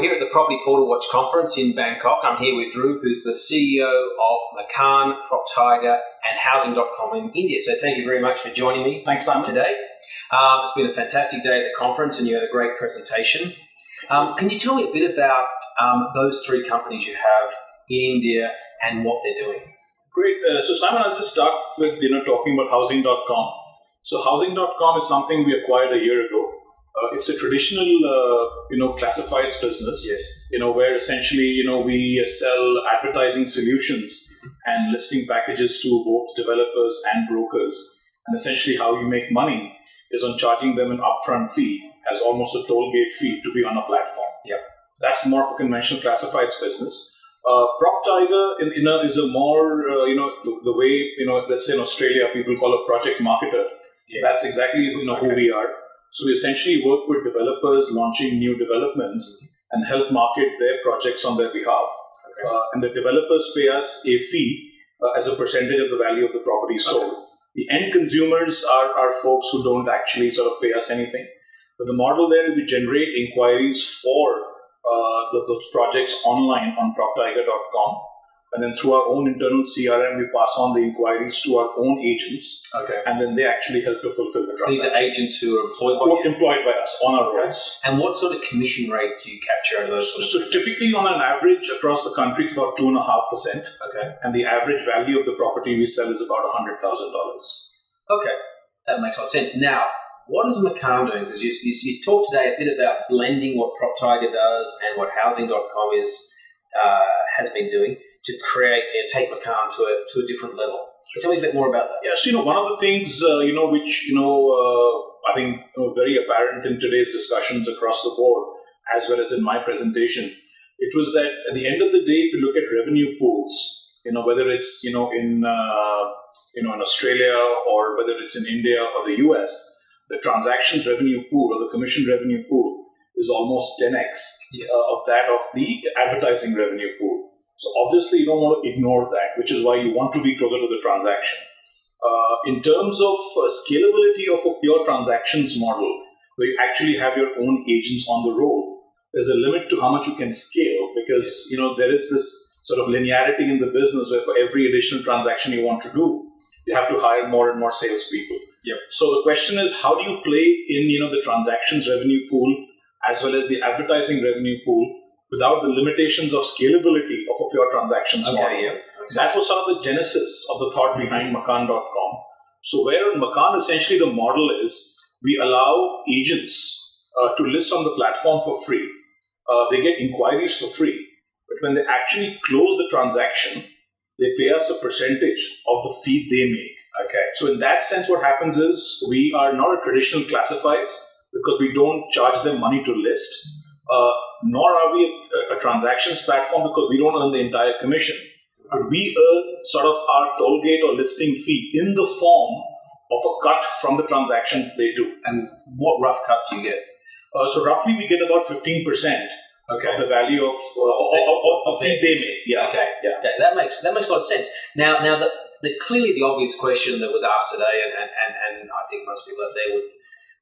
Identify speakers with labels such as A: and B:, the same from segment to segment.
A: we're here at the Property Portal Watch Conference in Bangkok. I'm here with Dhruv, who's the CEO of Makaan, PropTiger, and Housing.com in India. So thank you very much for joining me.
B: Thanks, Simon.
A: Today. It's been a fantastic day at the conference, and you had a great presentation. Can you tell me a bit about those three companies you have in India and what they're doing?
B: Great. So Simon, I'll just start with talking about Housing.com. So Housing.com is something we acquired a year ago. It's a traditional, classifieds business.
A: Yes.
B: Where essentially, we sell advertising solutions and listing packages to both developers and brokers. And essentially, how you make money is on charging them an upfront fee as almost a toll gate fee to be on a platform.
A: Yeah.
B: That's more of a conventional classifieds business. PropTiger is a more, the way, let's say in Australia, people call a project marketer. Yeah. That's exactly, who we are. So we essentially work with developers launching new developments and help market their projects on their behalf. Okay. And the developers pay us a fee as a percentage of the value of the property sold. Okay. The end consumers are folks who don't actually sort of pay us anything. But the model there is we generate inquiries for those projects online on PropTiger.com. And then through our own internal CRM, we pass on the inquiries to our own agents.
A: Okay.
B: And then they actually help to fulfill the transaction.
A: These are agents who are employed
B: by us on our rolls.
A: And what sort of commission rate do you capture out of those?
B: So typically on an average across the country, it's about 2.5%.
A: Okay.
B: And the average value of the property we sell is about $100,000.
A: Okay. That makes a lot of sense. Now, what is Makaan doing? Because you talked today a bit about blending what PropTiger does and what Housing.com has been doing to create and take Makaan to a different level. Tell me a bit more about that.
B: Yeah, so one of the things which I think very apparent in today's discussions across the board, as well as in my presentation, it was that at the end of the day, if you look at revenue pools, whether it's in Australia or whether it's in India or the US, the transactions revenue pool or the commission revenue pool is almost 10x of that of the advertising revenue pool. So obviously you don't want to ignore that, which is why you want to be closer to the transaction. In terms of scalability of a pure transactions model, where you actually have your own agents on the roll, there's a limit to how much you can scale because, there is this sort of linearity in the business where for every additional transaction you want to do, you have to hire more and more salespeople.
A: Yep.
B: So the question is, how do you play in, the transactions revenue pool as well as the advertising revenue pool without the limitations of scalability of a pure transactions model?
A: Yeah.
B: Exactly. That was sort of the genesis of the thought behind Makaan.com. So where on Makaan, essentially the model is we allow agents to list on the platform for free. They get inquiries for free. But when they actually close the transaction, they pay us a percentage of the fee they make.
A: Okay.
B: So in that sense, what happens is we are not a traditional classifieds because we don't charge them money to list. Nor are we a transactions platform because we don't earn the entire commission. But we earn sort of our toll gate or listing fee in the form of a cut from the transaction they do.
A: And what rough cut do you get?
B: So roughly we get about 15% of the value of fee they make. Yeah.
A: Okay. Yeah. Okay. That makes a lot of sense. Now clearly the obvious question that was asked today, and I think most people out there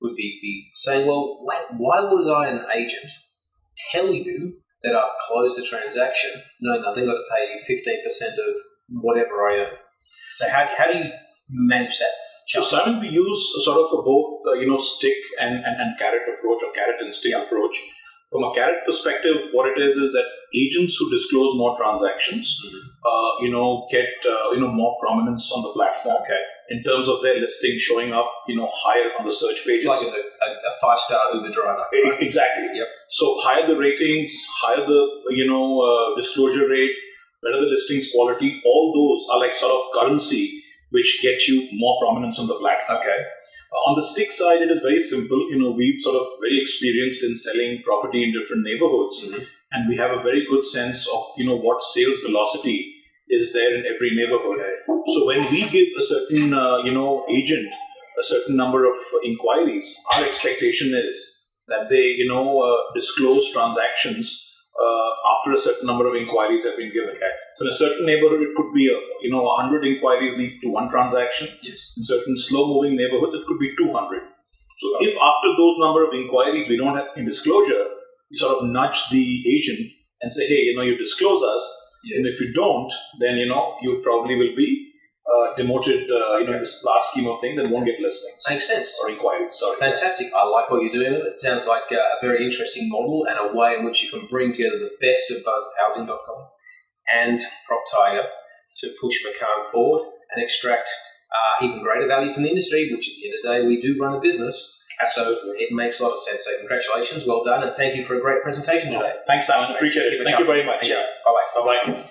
A: would be saying, well, why would I, an agent, tell you that I've closed a transaction, knowing I've then got to pay you 15% of whatever I earn? So how do you manage that?
B: So Simon, we use a sort of a both stick and carrot approach or carrot and stick approach. From a carrot perspective, what it is that agents who disclose more transactions, get more prominence on the platform. Okay. In terms of their listing showing up, higher on the search pages.
A: It's like a 5-star Uber driver. Right?
B: Exactly.
A: Yep.
B: So higher the ratings, higher the disclosure rate, better the listings quality. All those are like sort of currency which get you more prominence on the platform.
A: Okay.
B: On the stick side, it is very simple. We've sort of very experienced in selling property in different neighborhoods, and we have a very good sense of what sales velocity is there in every neighborhood. Okay. So when we give a certain agent a certain number of inquiries, our expectation is that they disclose transactions after a certain number of inquiries have been given. Okay. So in a certain neighborhood, it could be 100 inquiries lead to one transaction.
A: Yes.
B: In certain slow-moving neighborhoods, it could be 200. So if after those number of inquiries we don't have any disclosure, you sort of nudge the agent and say, hey, you disclose us.
A: Yes.
B: And if you don't, then, you probably will be demoted, in this large scheme of things and won't get listings.
A: Makes sense.
B: Or inquiries. Sorry.
A: Fantastic. I like what you're doing. It sounds like a very interesting model and a way in which you can bring together the best of both housing.com and PropTiger to push Makaan forward and extract even greater value from the industry, which at the end of the day, we do run a business.
B: Absolutely.
A: So it makes a lot of sense. So congratulations, well done, and thank you for a great presentation today.
B: Thanks, Simon. Appreciate it. Thank you very much.
A: Yeah. Bye-bye.
B: Bye-bye.